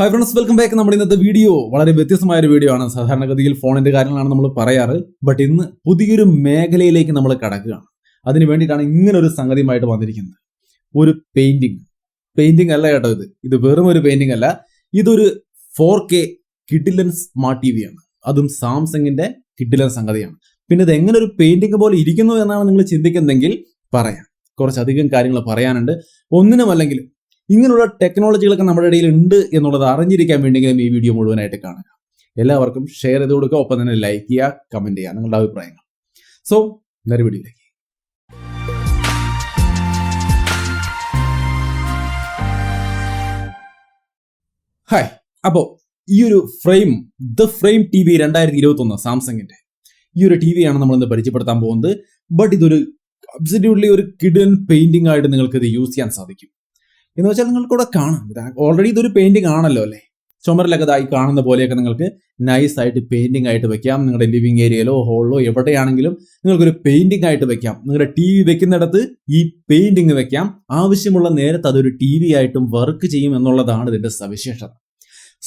Hi friends, welcome back. നമ്മുടെ ഇന്നത്തെ video വളരെ വ്യത്യസ്തമായ ഒരു വീഡിയോ ആണ്. സാധാരണഗതിയിൽ ഫോണിന്റെ കാര്യങ്ങളാണ് നമ്മൾ പറയാറ്. ബട്ട് ഇന്ന് പുതിയൊരു മേഖലയിലേക്ക് നമ്മൾ കടക്കുകയാണ്. അതിന് വേണ്ടിയിട്ടാണ് ഇങ്ങനെ ഒരു സംഗതിയുമായിട്ട് വന്നിരിക്കുന്നത്. ഒരു പെയിന്റിംഗ് അല്ല കേട്ടോ. ഇത് വെറും ഒരു പെയിന്റിംഗ് അല്ല. ഇതൊരു 4K കിഡിലൻ സ്മാർട്ട് ടി വി ആണ്. അതും സാംസങ്ങിന്റെ കിഡിലൻ സംഗതിയാണ്. പിന്നെ ഇത് എങ്ങനെ ഒരു പെയിന്റിംഗ് പോലെ ഇരിക്കുന്നു എന്നാണ് നിങ്ങൾ ചിന്തിക്കുന്നതെങ്കിൽ പറയാം. കുറച്ചധികം കാര്യങ്ങൾ പറയാനുണ്ട്. ഒന്നിനുമല്ലെങ്കിലും ഇങ്ങനെയുള്ള ടെക്നോളജികളൊക്കെ നമ്മുടെ ഇടയിൽ ഉണ്ട് എന്നുള്ളത് അറിഞ്ഞിരിക്കാൻ വേണ്ടിയെങ്കിലും ഈ വീഡിയോ മുഴുവനായിട്ട് കാണുക. എല്ലാവർക്കും ഷെയർ ചെയ്ത് കൊടുക്കുക, ഒപ്പം തന്നെ ലൈക്ക് ചെയ്യുക, കമന്റ് ചെയ്യുക നിങ്ങളുടെ അഭിപ്രായങ്ങൾ. സോ നേരെ വീഡിയോയിലേക്ക്. ഹായ്. അപ്പോൾ ഈ ഒരു ദ ഫ്രെയിം ടി വി 2021 സാംസങ്ങിന്റെ ഈ ഒരു ടി വിയാണ് നമ്മൾ ഇന്ന് പരിചയപ്പെടുത്താൻ പോകുന്നത്. ബട്ട് ഇതൊരു അബ്സല്യൂട്ട്ലി ഒരു കിഡിലൻ പെയിന്റിംഗ് ആയിട്ട് നിങ്ങൾക്ക് ഇത് യൂസ് ചെയ്യാൻ സാധിക്കും. എന്ന് വെച്ചാൽ നിങ്ങൾക്കൂടെ കാണാം, ഓൾറെഡി ഇതൊരു പെയിന്റിംഗ് ആണല്ലോ അല്ലേ. ചുമരിലൊക്കെ ഇതായി കാണുന്ന പോലെയൊക്കെ നിങ്ങൾക്ക് നൈസ് ആയിട്ട് പെയിന്റിംഗ് ആയിട്ട് വെക്കാം. നിങ്ങളുടെ ലിവിംഗ് ഏരിയയിലോ ഹോളിലോ എവിടെയാണെങ്കിലും നിങ്ങൾക്കൊരു പെയിന്റിംഗ് ആയിട്ട് വെക്കാം. നിങ്ങളുടെ ടി വി വെക്കുന്നിടത്ത് ഈ പെയിന്റിംഗ് വെക്കാം. ആവശ്യമുള്ള നേരത്ത് അതൊരു ടി വി ആയിട്ടും വർക്ക് ചെയ്യും എന്നുള്ളതാണ് ഇതിന്റെ സവിശേഷത.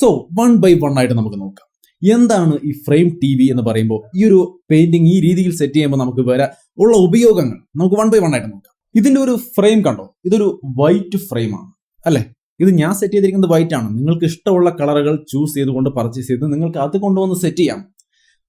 സോ 1 by 1 ആയിട്ട് നമുക്ക് നോക്കാം. എന്താണ് ഈ ഫ്രെയിം ടി വി എന്ന് പറയുമ്പോൾ, ഈ ഒരു പെയിന്റിംഗ് ഈ രീതിയിൽ സെറ്റ് ചെയ്യുമ്പോൾ നമുക്ക് വരെ ഉള്ള ഉപയോഗങ്ങൾ നമുക്ക് 1 by 1 ആയിട്ട് നോക്കാം. ഇതിന്റെ ഒരു ഫ്രെയിം കണ്ടോ, ഇതൊരു വൈറ്റ് ഫ്രെയിമാണ് അല്ലെ. ഇത് ഞാൻ സെറ്റ് ചെയ്തിരിക്കുന്നത് വൈറ്റ് ആണ്. നിങ്ങൾക്ക് ഇഷ്ടമുള്ള കളറുകൾ ചൂസ് ചെയ്തുകൊണ്ട് പർച്ചേസ് ചെയ്ത് നിങ്ങൾക്ക് അത് കൊണ്ടുവന്ന് സെറ്റ് ചെയ്യാം.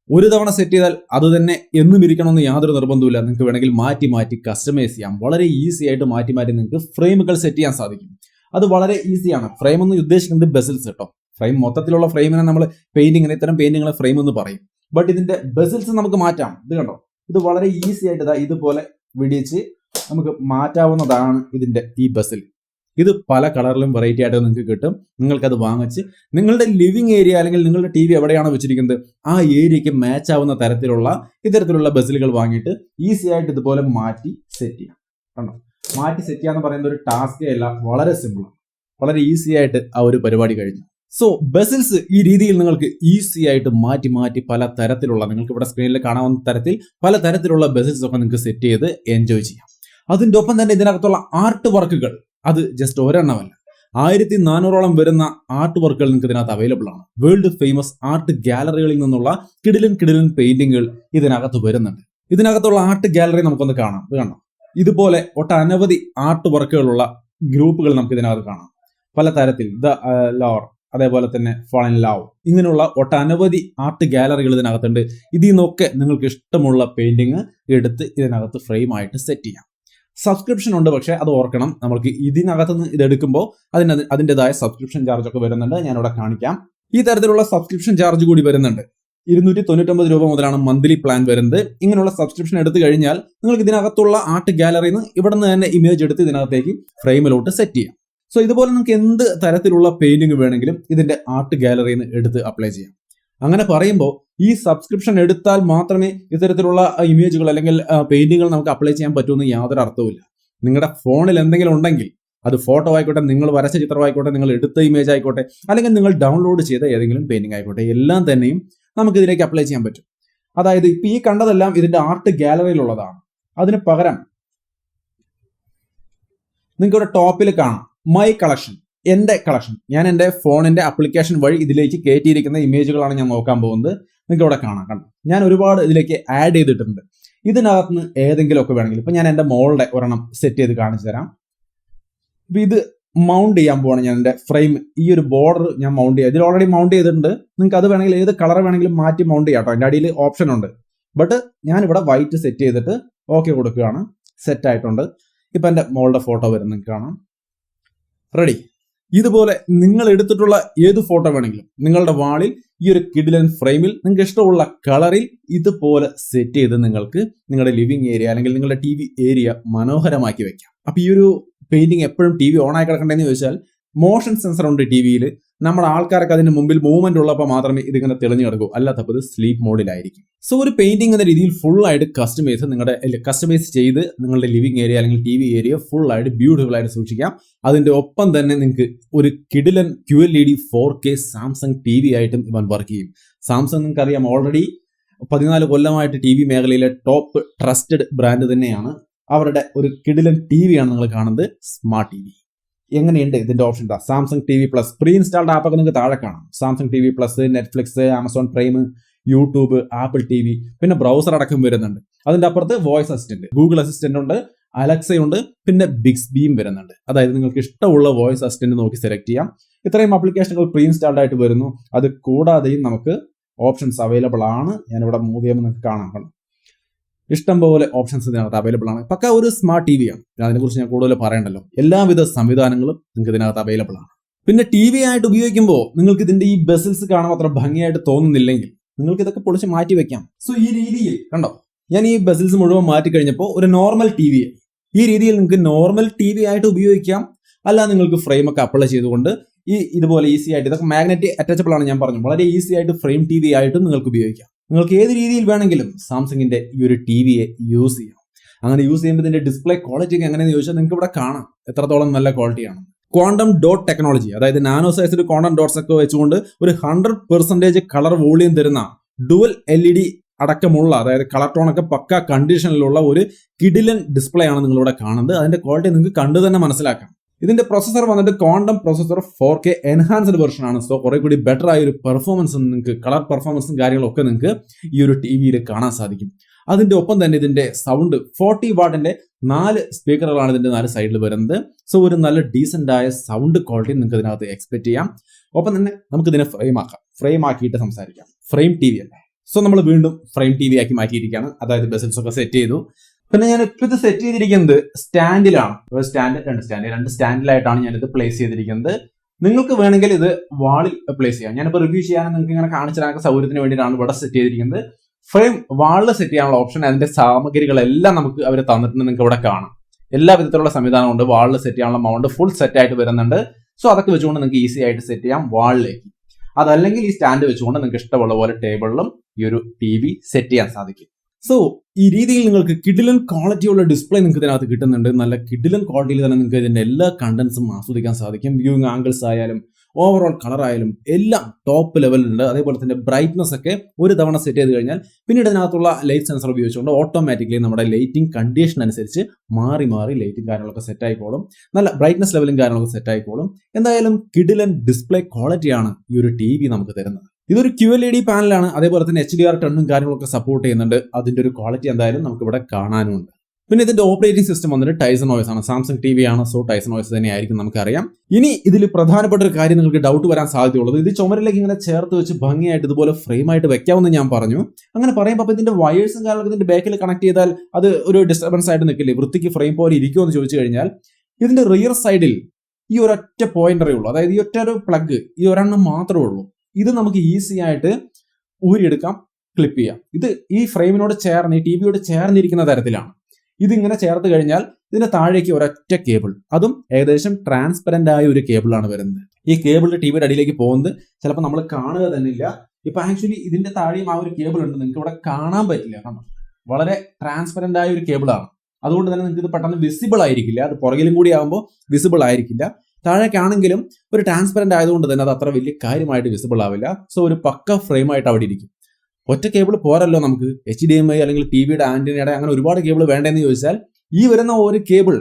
ഒരു തവണ സെറ്റ് ചെയ്താൽ അത് തന്നെ എന്നും ഇരിക്കണമെന്ന് യാതൊരു നിർബന്ധമില്ല. നിങ്ങൾക്ക് വേണമെങ്കിൽ മാറ്റി മാറ്റി കസ്റ്റമൈസ് ചെയ്യാം. വളരെ ഈസി ആയിട്ട് മാറ്റി നിങ്ങൾക്ക് ഫ്രെയിമുകൾ സെറ്റ് ചെയ്യാൻ സാധിക്കും. അത് വളരെ ഈസിയാണ്. ഫ്രെയിം എന്ന് ഉദ്ദേശിക്കുന്നത് ബെസിൽസ് കേട്ടോ. ഫ്രെയിം മൊത്തത്തിലുള്ള ഫ്രെയിമിനെ നമ്മൾ പെയിന്റിങ്ങിന് ഇത്തരം പെയിന്റിങ്ങളെ ഫ്രെയിം എന്ന് പറയും. ബട്ട് ഇതിന്റെ ബെസിൽസ് നമുക്ക് മാറ്റാം. ഇത് കണ്ടോ, ഇത് വളരെ ഈസി ആയിട്ട് ഇതുപോലെ വിടിച്ച് നമുക്ക് മാറ്റാവുന്നതാണ് ഇതിന്റെ ഈ ബസിൽ. ഇത് പല കളറിലും വെറൈറ്റി ആയിട്ട് നിങ്ങൾക്ക് കിട്ടും. നിങ്ങൾക്കത് വാങ്ങിച്ച് നിങ്ങളുടെ ലിവിംഗ് ഏരിയ അല്ലെങ്കിൽ നിങ്ങളുടെ ടി വി എവിടെയാണ് വെച്ചിരിക്കുന്നത് ആ ഏരിയയ്ക്ക് മാച്ച് ആവുന്ന തരത്തിലുള്ള ഇത്തരത്തിലുള്ള ബസിലുകൾ വാങ്ങിയിട്ട് ഈസി ആയിട്ട് ഇതുപോലെ മാറ്റി സെറ്റ് ചെയ്യാം. കണ്ടോ, മാറ്റി സെറ്റ് ചെയ്യാന്ന് പറയുന്ന ഒരു ടാസ്കേ അല്ല, വളരെ സിമ്പിളാണ്. വളരെ ഈസി ആയിട്ട് ആ ഒരു പരിപാടി കഴിഞ്ഞു. സോ ബസിൽസ് ഈ രീതിയിൽ നിങ്ങൾക്ക് ഈസി ആയിട്ട് മാറ്റി മാറ്റി പല തരത്തിലുള്ള, നിങ്ങൾക്ക് ഇവിടെ സ്ക്രീനിൽ കാണാവുന്ന തരത്തിൽ പല തരത്തിലുള്ള ബസിൽസ് ഒക്കെ നിങ്ങൾക്ക് സെറ്റ് ചെയ്ത് എൻജോയ് ചെയ്യാം. അതിന്റെ ഒപ്പം തന്നെ ഇതിനകത്തുള്ള ആർട്ട് വർക്കുകൾ അത് ജസ്റ്റ് ഒരെണ്ണമല്ല, 1400ഓളം വരുന്ന ആർട്ട് വർക്കുകൾ നിങ്ങൾക്ക് ഇതിനകത്ത് അവൈലബിൾ ആണ്. വേൾഡ് ഫേമസ് ആർട്ട് ഗാലറികളിൽ നിന്നുള്ള കിടിലൻ പെയിന്റിങ്ങുകൾ ഇതിനകത്ത് വരുന്നുണ്ട്. ഇതിനകത്തുള്ള ആർട്ട് ഗാലറി നമുക്കൊന്ന് കാണാം. ഇത് കാണാം, ഇതുപോലെ ഒട്ടനവധി ആർട്ട് വർക്കുകളുള്ള ഗ്രൂപ്പുകൾ നമുക്ക് ഇതിനകത്ത് കാണാം. പല തരത്തിൽ ദ ലോർ, അതേപോലെ തന്നെ ഫോൾ ഇൻ ലവ്, ഇങ്ങനെയുള്ള ഒട്ടനവധി ആർട്ട് ഗാലറികൾ ഇതിനകത്തുണ്ട്. ഇതിൽ നിന്നൊക്കെ നിങ്ങൾക്ക് ഇഷ്ടമുള്ള പെയിന്റിങ് എടുത്ത് ഇതിനകത്ത് ഫ്രെയിം ആയിട്ട് സെറ്റ് ചെയ്യാം. സബ്സ്ക്രിപ്ഷൻ ഉണ്ട്, പക്ഷേ അത് ഓർക്കണം, നമുക്ക് ഇതിനകത്ത് നിന്ന് ഇതെടുക്കുമ്പോൾ അതിൻ്റെതായ സബ്സ്ക്രിപ്ഷൻ ചാർജ് ഒക്കെ വരുന്നുണ്ട്. ഞാനിവിടെ കാണിക്കാം. ഈ തരത്തിലുള്ള സബ്സ്ക്രിപ്ഷൻ ചാർജ് കൂടി വരുന്നുണ്ട്. 299 രൂപ മുതലാണ് മന്ത്ലി പ്ലാൻ വരുന്നത്. ഇങ്ങനെയുള്ള സബ്സ്ക്രിപ്ഷൻ എടുത്തു കഴിഞ്ഞാൽ നിങ്ങൾക്ക് ഇതിനകത്തുള്ള ആർട്ട് ഗാലറിയിൽ നിന്ന് ഇവിടെ നിന്ന് തന്നെ ഇമേജ് എടുത്ത് ഇതിനകത്തേക്ക് ഫ്രെയിമിലോട്ട് സെറ്റ് ചെയ്യാം. സോ ഇതുപോലെ നിങ്ങൾക്ക് എന്ത് തരത്തിലുള്ള പെയിന്റിംഗ് വേണമെങ്കിലും ഇതിന്റെ ആർട്ട് ഗാലറിയിൽ നിന്ന് എടുത്ത് അപ്ലൈ ചെയ്യാം. അങ്ങനെ പറയുമ്പോൾ ഈ സബ്സ്ക്രിപ്ഷൻ എടുത്താൽ മാത്രമേ ഇത്തരത്തിലുള്ള ഇമേജുകൾ അല്ലെങ്കിൽ പെയിന്റിങ്ങുകൾ നമുക്ക് അപ്ലൈ ചെയ്യാൻ പറ്റുമെന്ന് യാതൊരു അർത്ഥവുമില്ല. നിങ്ങളുടെ ഫോണിൽ എന്തെങ്കിലും ഉണ്ടെങ്കിൽ, അത് ഫോട്ടോ ആയിക്കോട്ടെ, നിങ്ങൾ വരച്ച ചിത്രമായിക്കോട്ടെ, നിങ്ങൾ എടുത്ത ഇമേജ് ആയിക്കോട്ടെ, അല്ലെങ്കിൽ നിങ്ങൾ ഡൗൺലോഡ് ചെയ്ത ഏതെങ്കിലും പെയിന്റിംഗ് ആയിക്കോട്ടെ, എല്ലാം തന്നെയും നമുക്ക് ഇതിലേക്ക് അപ്ലൈ ചെയ്യാൻ പറ്റും. അതായത് ഇപ്പൊ ഈ കണ്ടതെല്ലാം ഇതിന്റെ ആർട്ട് ഗാലറിയിലുള്ളതാണ്. അതിന് പകരം നിങ്ങൾക്ക് ഇവിടെ ടോപ്പിൽ കാണാം മൈ കളക്ഷൻ, എന്റെ കളക്ഷൻ. ഞാൻ എന്റെ ഫോണിന്റെ ആപ്ലിക്കേഷൻ വഴി ഇതിലേക്ക് കയറ്റിയിരിക്കുന്ന ഇമേജുകളാണ് ഞാൻ നോക്കാൻ പോകുന്നത്. നിങ്ങൾക്ക് ഇവിടെ കാണാം. കണ്ടു, ഞാൻ ഒരുപാട് ഇതിലേക്ക് ആഡ് ചെയ്തിട്ടുണ്ട്. ഇതിനകത്ത് നിന്ന് ഏതെങ്കിലും ഒക്കെ വേണമെങ്കിൽ, ഇപ്പൊ ഞാൻ എന്റെ മോളുടെ ഒരെണ്ണം സെറ്റ് ചെയ്ത് കാണിച്ചു തരാം. ഇപ്പൊ ഇത് മൗണ്ട് ചെയ്യാൻ പോവാണ് ഞാൻ. എന്റെ ഫ്രെയിം, ഈ ഒരു ബോർഡർ ഞാൻ മൗണ്ട് ചെയ്യാം. ഇതിൽ ഓൾറെഡി മൗണ്ട് ചെയ്തിട്ടുണ്ട്. നിങ്ങൾക്ക് അത് വേണമെങ്കിൽ ഏത് കളർ വേണമെങ്കിലും മാറ്റി മൗണ്ട് ചെയ്യാം കേട്ടോ. അതിന്റെ അടിയിൽ ഓപ്ഷൻ ഉണ്ട്. ബട്ട് ഞാൻ ഇവിടെ വൈറ്റ് സെറ്റ് ചെയ്തിട്ട് ഓക്കെ കൊടുക്കുകയാണ്. സെറ്റ് ആയിട്ടുണ്ട്. ഇപ്പൊ എന്റെ മോളുടെ ഫോട്ടോ വരും, നിങ്ങൾക്ക് കാണാം. റെഡി. ഇതുപോലെ നിങ്ങൾ എടുത്തിട്ടുള്ള ഏത് ഫോട്ടോ വേണമെങ്കിലും നിങ്ങളുടെ വാളിൽ ഈ ഒരു കിഡിലൻ ഫ്രെയിമിൽ നിങ്ങൾക്ക് ഇഷ്ടമുള്ള കളറിൽ ഇതുപോലെ സെറ്റ് ചെയ്ത് നിങ്ങൾക്ക് നിങ്ങളുടെ ലിവിംഗ് ഏരിയ അല്ലെങ്കിൽ നിങ്ങളുടെ ടി വി ഏരിയ മനോഹരമാക്കി വെക്കാം. അപ്പൊ ഈ ഒരു പെയിന്റിംഗ് എപ്പോഴും ടി വി ഓൺ ആയി കിടക്കണ്ടെന്ന് ചോദിച്ചാൽ, മോഷൻ സെൻസർ ഉണ്ട് ടി വിയിൽ. നമ്മുടെ ആൾക്കാരൊക്കെ അതിന് മുമ്പിൽ മൂവ്മെന്റ് ഉള്ളപ്പോൾ മാത്രമേ ഇതിങ്ങനെ തെളിഞ്ഞു കിടക്കൂ, അല്ലാത്തപ്പോൾ ഇത് സ്ലീപ്പ് മോഡിലായിരിക്കും. സോ ഒരു പെയിന്റിംഗ് എന്ന രീതിയിൽ ഫുൾ ആയിട്ട് കസ്റ്റമൈസ് ചെയ്ത് നിങ്ങളുടെ ലിവിംഗ് ഏരിയ അല്ലെങ്കിൽ ടി വി ഏരിയ ഫുൾ ആയിട്ട് ബ്യൂട്ടിഫുൾ ആയിട്ട് സൂക്ഷിക്കാം. അതിന്റെ ഒപ്പം തന്നെ നിങ്ങൾക്ക് ഒരു കിഡിലൻ QLED 4K Samsung T V ആയിട്ടും ഇവൻ വർക്ക് ചെയ്യും. സാംസങ് നിങ്ങൾക്ക് അറിയാം, ഓൾറെഡി 14 കൊല്ലമായിട്ട് ടി വി മേഖലയിലെ ടോപ്പ് ട്രസ്റ്റഡ് ബ്രാൻഡ് തന്നെയാണ്. അവരുടെ ഒരു കിഡിലൻ ടി വിയാണ് നിങ്ങൾ കാണുന്നത്, സ്മാർട്ട് ടി വി. എങ്ങനെയുണ്ട് ഇതിന്റെ option? Samsung TV plus pre installed ആപ്പൊക്കെ നിങ്ങൾക്ക് താഴെ കാണാം. Samsung TV plus, Netflix, Amazon Prime, YouTube, Apple TV, പിന്നെ ബ്രൗസർ അടക്കം വരുന്നുണ്ട്. അതിന്റെ അപ്പുറത്ത് വോയിസ് അസിസ്റ്റന്റ്, ഗൂഗിൾ അസിസ്റ്റന്റ് ഉണ്ട്, അലക്സയുണ്ട്, പിന്നെ ബിക്സ്ബിയും വരുന്നുണ്ട്. അതായത് നിങ്ങൾക്ക് ഇഷ്ടമുള്ള വോയിസ് അസിസ്റ്റന്റ് നോക്കി സെലക്ട് ചെയ്യാം. ഇത്രയും ആപ്ലിക്കേഷനുകൾ പ്രീ ഇൻസ്റ്റാൾഡ് ആയിട്ട് വരുന്നു. അത് കൂടാതെയും നമുക്ക് ഓപ്ഷൻസ് അവൈലബിൾ ആണ്. ഞാനിവിടെ മൂവ് ചെയ്യുമ്പോൾ നിങ്ങൾക്ക് കാണാം, ഇഷ്ടംപോലെ ഓപ്ഷൻസ് ഇതിനകത്ത് അവൈലബിൾ ആണ്. പക്ക ഒരു സ്മാർട്ട് TV ആണ്. അതിനെക്കുറിച്ച് ഞാൻ കൂടുതൽ പറയണ്ടല്ലോ. എല്ലാവിധ സംവിധാനങ്ങളും നിങ്ങൾക്ക് ഇതിനകത്ത് അവൈലബിൾ ആണ്. പിന്നെ TV ആയിട്ട് ഉപയോഗിക്കുമ്പോൾ നിങ്ങൾക്ക് ഇതിന്റെ ഈ ബെസിൽസ് കാണുമ്പോൾ അത്ര ഭംഗിയായിട്ട് തോന്നുന്നില്ലെങ്കിൽ നിങ്ങൾക്ക് ഇതൊക്കെ പൊളിച്ച് മാറ്റി വെക്കാം. സോ ഈ രീതിയിൽ കണ്ടോ, ഞാൻ ഈ ബെസിൽസ് മുഴുവൻ മാറ്റി കഴിഞ്ഞപ്പോൾ ഒരു നോർമൽ TV. ഈ രീതിയിൽ നിങ്ങൾക്ക് നോർമൽ TV ആയിട്ട് ഉപയോഗിക്കാം. അല്ല നിങ്ങൾക്ക് ഫ്രെയിം ഒക്കെ അപ്ലൈ ചെയ്തുകൊണ്ട് ഇതുപോലെ ഈസി ആയിട്ട്, ഇതൊക്കെ മാഗ്നറ്റ് അറ്റാച്ചബിൾ ആണ് ഞാൻ പറഞ്ഞു, വളരെ ഈസി ആയിട്ട് ഫ്രെയിം TV ആയിട്ടും നിങ്ങൾക്ക് ഉപയോഗിക്കാം. നിങ്ങൾക്ക് ഏത് രീതിയിൽ വേണമെങ്കിലും സാംസങ്ങിന്റെ ഈ ഒരു TVയെ യൂസ് ചെയ്യാം. അങ്ങനെ യൂസ് ചെയ്യുമ്പോൾ ഇതിന്റെ ഡിസ്പ്ലേ ക്വാളിറ്റി ഒക്കെ എങ്ങനെയെന്ന് ചോദിച്ചാൽ നിങ്ങൾക്ക് ഇവിടെ കാണാം എത്രത്തോളം നല്ല ക്വാളിറ്റിയാണ്. ക്വാണ്ടം ഡോട്ട് ടെക്നോളജി, അതായത് നാനോ സൈസിൽ ക്വാണ്ടം ഡോട്ട്സ് ഒക്കെ വെച്ചുകൊണ്ട് ഒരു 100% കളർ വോളിയം തരുന്ന ഡുവൽ LED അടക്കമുള്ള, അതായത് കളർ ടോൺ ഒക്കെ പക്ക കണ്ടീഷനിലുള്ള ഒരു കിഡിലൻ ഡിസ്പ്ലേ ആണ് നിങ്ങളിവിടെ കാണുന്നത്. അതിന്റെ ക്വാളിറ്റി നിങ്ങൾക്ക് കണ്ടു തന്നെ മനസ്സിലാക്കാം. ഇതിന്റെ പ്രൊസസർ വന്നിട്ട് quantum processor 4K enhanced version ആണ്. സോ കുറെ കൂടി ബെറ്റർ ആയ ഒരു പെർഫോമൻസും നിങ്ങൾക്ക്, കളർ പെർഫോമൻസും കാര്യങ്ങളൊക്കെ നിങ്ങൾക്ക് ഈ ഒരു TVയിൽ കാണാൻ സാധിക്കും. അതിന്റെ ഒപ്പം തന്നെ ഇതിന്റെ സൗണ്ട് 40 വാട്ടിന്റെ 4 സ്പീക്കറുകളാണ് ഇതിന്റെ 4 സൈഡിൽ വരുന്നത്. സോ ഒരു നല്ല ഡീസന്റ് ആയ സൗണ്ട് ക്വാളിറ്റി നിങ്ങൾക്ക് ഇതിനകത്ത് എക്സ്പെക്ട് ചെയ്യാം. ഒപ്പം തന്നെ നമുക്ക് ഇതിനെ ഫ്രെയിം ആക്കിയിട്ട് സംസാരിക്കാം. ഫ്രെയിം TV അല്ലേ. സോ നമ്മൾ വീണ്ടും ഫ്രെയിം TV ആക്കി മാറ്റിയിരിക്കുകയാണ്. അതായത് ബെസിൽസ് ഒക്കെ സെറ്റ് ചെയ്തു. പിന്നെ ഞാൻ ഇപ്പോൾ ഇത് സെറ്റ് ചെയ്തിരിക്കുന്നത് സ്റ്റാൻഡിലാണ്. രണ്ട് സ്റ്റാൻഡിലായിട്ടാണ് ഞാനിത് പ്ലേസ് ചെയ്തിരിക്കുന്നത്. നിങ്ങൾക്ക് വേണമെങ്കിൽ ഇത് വാളിൽ പ്ലേസ് ചെയ്യാം. ഞാനിപ്പോൾ റിവ്യൂ ചെയ്യാൻ നിങ്ങൾക്ക് ഇങ്ങനെ കാണിച്ചു തരാൻ സൗകര്യത്തിന് വേണ്ടിയിട്ടാണ് ഇവിടെ സെറ്റ് ചെയ്തിരിക്കുന്നത്. ഫ്രെയിം വാളിൽ സെറ്റ് ചെയ്യാനുള്ള ഓപ്ഷൻ, അതിന്റെ സാമഗ്രികളെല്ലാം നമുക്ക് അവർ തന്നിട്ടുണ്ട്. നിങ്ങൾക്ക് ഇവിടെ കാണാം എല്ലാ വിധത്തിലുള്ള സംവിധാനം ഉണ്ട്. വാളിൽ സെറ്റ് ചെയ്യാനുള്ള മൗണ്ട് ഫുൾ സെറ്റ് ആയിട്ട് വരുന്നുണ്ട്. സോ അതൊക്കെ വെച്ചുകൊണ്ട് നിങ്ങൾക്ക് ഈസി ആയിട്ട് സെറ്റ് ചെയ്യാം വാളിലേക്ക്. അതല്ലെങ്കിൽ ഈ സ്റ്റാൻഡ് വെച്ചുകൊണ്ട് നിങ്ങൾക്ക് ഇഷ്ടമുള്ള പോലെ ടേബിളിലും ഈ ഒരു TV സെറ്റ് ചെയ്യാൻ സാധിക്കും. സോ ഈ രീതിയിൽ നിങ്ങൾക്ക് കിഡിലൻ ക്വാളിറ്റിയുള്ള ഡിസ്പ്ലേ നിങ്ങൾക്ക് ഇതിനകത്ത് കിട്ടുന്നുണ്ട്. നല്ല കിഡിലൻ ക്വാളിറ്റിയിൽ തന്നെ നിങ്ങൾക്ക് ഇതിന്റെ എല്ലാ കണ്ടന്റ്സും ആസ്വദിക്കാൻ സാധിക്കും. വ്യൂയിങ് ആംഗിൾസ് ആയാലും ഓവറോൾ കളർ ആയാലും എല്ലാം ടോപ്പ് ലെവലുണ്ട്. അതേപോലെ തന്നെ ബ്രൈറ്റ്നസ് ഒക്കെ ഒരു തവണ സെറ്റ് ചെയ്ത് കഴിഞ്ഞാൽ പിന്നീട് ഇതിനകത്തുള്ള ലൈറ്റ് സെൻസർ ഉപയോഗിച്ചുകൊണ്ട് ഓട്ടോമാറ്റിക്കലി നമ്മുടെ ലൈറ്റിംഗ് കണ്ടീഷൻ അനുസരിച്ച് മാറി ലൈറ്റും കാര്യങ്ങളൊക്കെ സെറ്റ് ആയിക്കോളും. നല്ല ബ്രൈറ്റ്നസ് ലെവലും കാര്യങ്ങളൊക്കെ സെറ്റ് ആയിക്കോളും. എന്തായാലും കിഡിലൻ ഡിസ്പ്ലേ ക്വാളിറ്റിയാണ് ഈ ഒരു TV നമുക്ക് തരുന്നത്. ഇതൊരു QLED പാനലാണ്. അതേപോലെ തന്നെ HDR10 കാര്യങ്ങളൊക്കെ സപ്പോർട്ട് ചെയ്യുന്നുണ്ട്. അതിന്റെ ഒരു ക്വാളിറ്റി എന്തായാലും നമുക്ക് ഇവിടെ കാണാനുമുണ്ട്. പിന്നെ ഇതിന്റെ ഓപ്പറേറ്റിംഗ് സിസ്റ്റം വന്നിട്ട് ടൈസൺ OS ആണ്. സാംസങ് TV ആണ്. സോ ടൈസൺ OS തന്നെയായിരിക്കും നമുക്കറിയാം. ഇനി ഇതിൽ പ്രധാനപ്പെട്ട ഒരു കാര്യം നിങ്ങൾക്ക് ഡൗട്ട് വരാൻ സാധ്യതയുള്ളത്, ഇത് ചുമരിലേക്ക് ഇങ്ങനെ ചേർത്ത് വെച്ച് ഭംഗിയായിട്ട് ഇതുപോലെ ഫ്രെയിം ആയിട്ട് വെക്കാമെന്ന് ഞാൻ പറഞ്ഞു. അങ്ങനെ പറയുമ്പോൾ ഇതിന്റെ വയേഴ്സും കാര്യങ്ങളൊക്കെ ഇതിന്റെ ബാക്കിൽ കണക്ട് ചെയ്താൽ അത് ഒരു ഡിസ്റ്റർബൻസ് ആയിട്ട് നിൽക്കില്ലേ, വൃത്തിക്ക് ഫ്രെയിം പോലെ ഇരിക്കുമോ എന്ന് ചോദിച്ചു കഴിഞ്ഞാൽ ഇതിന്റെ റിയർ സൈഡിൽ ഈ ഒരൊറ്റ പോയിന്ററേ ഉള്ളൂ. അതായത് ഈ ഒറ്റ ഒരു പ്ലഗ്, ഈ ഒരെണ്ണം മാത്രമേ ഉള്ളൂ. ഇത് നമുക്ക് ഈസി ആയിട്ട് ഊരിയെടുക്കാം, ക്ലിപ്പ് ചെയ്യാം. ഇത് ഈ ഫ്രെയിമിനോട് ചേർന്ന്, ഈ TVയോട് ചേർന്നിരിക്കുന്ന തരത്തിലാണ്. ഇതിങ്ങനെ ചേർത്ത് കഴിഞ്ഞാൽ ഇതിന്റെ താഴേക്ക് ഒരൊറ്റ കേബിൾ, അതും ഏകദേശം ട്രാൻസ്പെറന്റ് ആയ ഒരു കേബിളാണ് വരുന്നത്. ഈ കേബിളിന്റെ TVയുടെ അടിയിലേക്ക് പോകുന്നത് ചിലപ്പോൾ നമ്മൾ കാണുക തന്നെ ഇല്ല. ഇപ്പൊ ആക്ച്വലി ഇതിന്റെ താഴെയും ആ ഒരു കേബിൾ ഉണ്ട്, നിങ്ങൾക്ക് ഇവിടെ കാണാൻ പറ്റില്ല. കാരണം വളരെ ട്രാൻസ്പെറന്റ് ആയ ഒരു കേബിളാണ്. അതുകൊണ്ട് തന്നെ നിങ്ങൾക്ക് ഇത് പെട്ടെന്ന് വിസിബിൾ ആയിരിക്കില്ല. അത് പുറകിലും കൂടി ആകുമ്പോൾ വിസിബിൾ ആയിരിക്കില്ല. താഴേക്കാണെങ്കിലും ഒരു ട്രാൻസ്പെറന്റ് ആയതുകൊണ്ട് തന്നെ അത് അത്ര വലിയ കാര്യമായിട്ട് വിസിബിൾ ആവില്ല. സോ ഒരു പക്ക ഫ്രെയിം ആയിട്ട് അവിടെ ഇരിക്കും. ഒറ്റ കേബിൾ പോരല്ലോ നമുക്ക്, HDMI അല്ലെങ്കിൽ TVയുടെ ആന്റിനയുടെ അങ്ങനെ ഒരുപാട് കേബിൾ വേണ്ടെന്ന് ചോദിച്ചാൽ ഈ വരുന്ന ഒരു കേബിൾ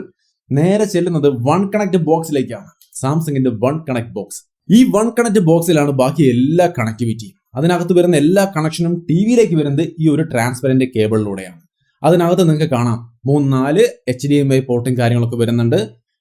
നേരെ ചെല്ലുന്നത് വൺ കണക്ട് ബോക്സിലേക്കാണ്. സാംസങ്ങിന്റെ വൺ കണക്ട് ബോക്സ്. ഈ വൺ കണക്ട് ബോക്സിലാണ് ബാക്കി എല്ലാ കണക്ടിവിറ്റിയും. അതിനകത്ത് വരുന്ന എല്ലാ കണക്ഷനും TVയിലേക്ക് വരുന്നത് ഈ ഒരു ട്രാൻസ്പെറന്റ് കേബിളിലൂടെയാണ്. അതിനകത്ത് നിങ്ങൾക്ക് കാണാം 3-4 HDMI പോർട്ടും കാര്യങ്ങളൊക്കെ വരുന്നുണ്ട്.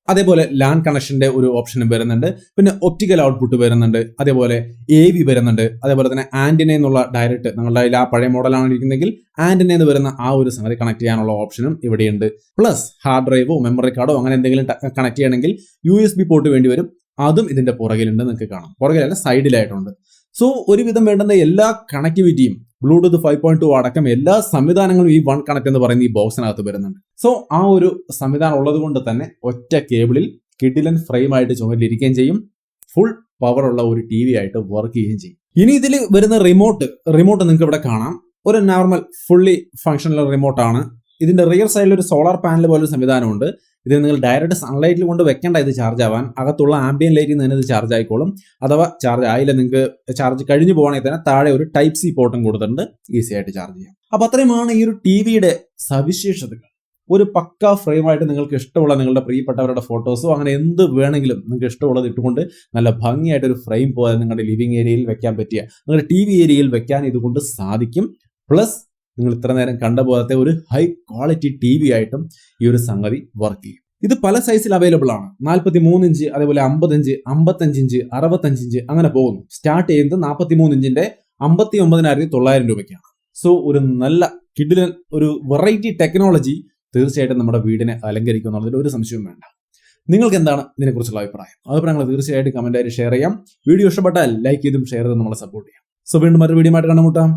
അതേപോലെ ലാൻ കണക്ഷന്റെ ഒരു ഓപ്ഷനും വരുന്നുണ്ട്. പിന്നെ ഒപ്റ്റിക്കൽ ഔട്ട്പുട്ട് വരുന്നുണ്ട്. അതേപോലെ AV വരുന്നുണ്ട്. അതേപോലെ തന്നെ ആന്റിന എന്നുള്ള ഡയറക്റ്റ്, നിങ്ങളുടെ ആ പഴയ മോഡലാണ് ഇരിക്കുന്നതെങ്കിൽ ആന്റിന വരുന്ന ആ ഒരു സംഗതി കണക്ട് ചെയ്യാനുള്ള ഓപ്ഷനും ഇവിടെയുണ്ട്. പ്ലസ് ഹാർഡ് ഡ്രൈവോ മെമ്മറി കാർഡോ അങ്ങനെ എന്തെങ്കിലും കണക്ട് ചെയ്യണമെങ്കിൽ USB പോർട്ട് വേണ്ടി വരും. അതും ഇതിന്റെ പുറകിലുണ്ട്, നിങ്ങൾക്ക് കാണാം. പുറകിലല്ല, സൈഡിലായിട്ടുണ്ട്. സോ ഒരുവിധം വേണ്ടുന്ന എല്ലാ കണക്ടിവിറ്റിയും ബ്ലൂടൂത്ത് 5.2 അടക്കം എല്ലാ സംവിധാനങ്ങളും ഈ വൺ കണക്ട് എന്ന് പറയുന്ന ഈ ബോക്സിനകത്ത് വരുന്നുണ്ട്. സോ ആ ഒരു സംവിധാനം ഉള്ളത് കൊണ്ട് തന്നെ ഒറ്റ കേബിളിൽ കിഡിലൻ ഫ്രെയിം ആയിട്ട് ചുമരിലിരിക്കുകയും ചെയ്യും. ഫുൾ പവർ ഉള്ള ഒരു TV ആയിട്ട് വർക്ക് ചെയ്യുകയും ചെയ്യും. ഇനി ഇതിൽ വരുന്ന റിമോട്ട് നിങ്ങൾക്ക് ഇവിടെ കാണാം. ഒരു നോർമൽ ഫുള്ളി ഫങ്ഷണൽ റിമോട്ടാണ്. ഇതിന്റെ റിയർ സൈഡിൽ ഒരു സോളാർ പാനൽ പോലൊരു സംവിധാനമുണ്ട്. ഇത് നിങ്ങൾ ഡയറക്റ്റ് സൺലൈറ്റിൽ കൊണ്ട് വെക്കേണ്ട ഇത് ചാർജ് ആവാൻ. അകത്തുള്ള ആംബിയൻ ലൈറ്റിൽ നിന്ന് ഇത് ചാർജ് ആയിക്കോളും. അഥവാ ചാർജ് ആയില്ല, നിങ്ങൾക്ക് ചാർജ് കഴിഞ്ഞു പോകണമെങ്കിൽ തന്നെ താഴെ ഒരു Type C പോർട്ടും കൊടുത്തിട്ടുണ്ട്, ഈസി ആയിട്ട് ചാർജ് ചെയ്യാം. അപ്പൊ അത്രയുമാണ് ഈ ഒരു TVയുടെ സവിശേഷതകൾ. ഒരു പക്ക ഫ്രെയിമായിട്ട് നിങ്ങൾക്ക് ഇഷ്ടമുള്ള നിങ്ങളുടെ പ്രിയപ്പെട്ടവരുടെ ഫോട്ടോസോ അങ്ങനെ എന്ത് വേണമെങ്കിലും നിങ്ങൾക്ക് ഇഷ്ടമുള്ളത് ഇട്ടുകൊണ്ട് നല്ല ഭംഗിയായിട്ട് ഒരു ഫ്രെയിം പോലെ നിങ്ങളുടെ ലിവിംഗ് ഏരിയയിൽ വെക്കാൻ പറ്റിയ നിങ്ങളുടെ TV ഏരിയയിൽ വെക്കാൻ ഇതുകൊണ്ട് സാധിക്കും. പ്ലസ് നിങ്ങൾ ഇത്ര നേരം കണ്ട പോലത്തെ ഒരു ഹൈ ക്വാളിറ്റി TV ആയിട്ടും ഈ ഒരു സംഗതി വർക്ക് ചെയ്യും. ഇത് പല സൈസിൽ അവൈലബിൾ ആണ്. 43 ഇഞ്ച്, അതേപോലെ 50 ഇഞ്ച്, 55 ഇഞ്ച്, 65 ഇഞ്ച് അങ്ങനെ പോകുന്നു. സ്റ്റാർട്ട് ചെയ്യുന്നത് 43 ഇഞ്ചിന്റെ 59,900 രൂപയ്ക്കാണ്. സോ ഒരു നല്ല കിടിലൻ ഒരു വെറൈറ്റി ടെക്നോളജി തീർച്ചയായിട്ടും നമ്മുടെ വീടിനെ അലങ്കരിക്കും എന്നുള്ളതിൽ ഒരു സംശയവും വേണ്ട. നിങ്ങൾക്ക് എന്താണ് ഇതിനെക്കുറിച്ചുള്ള അഭിപ്രായങ്ങൾ തീർച്ചയായിട്ടും കമന്റായിട്ട് ഷെയർ ചെയ്യാം. വീഡിയോ ഇഷ്ടപ്പെട്ടാൽ ലൈക്ക് ചെയ്തും ഷെയർ ചെയ്തും നമ്മളെ സപ്പോർട്ട് ചെയ്യാം. സോ വീണ്ടും മറ്റൊരു വീഡിയോ ആയിട്ട് കണ്ടുമുട്ടാം.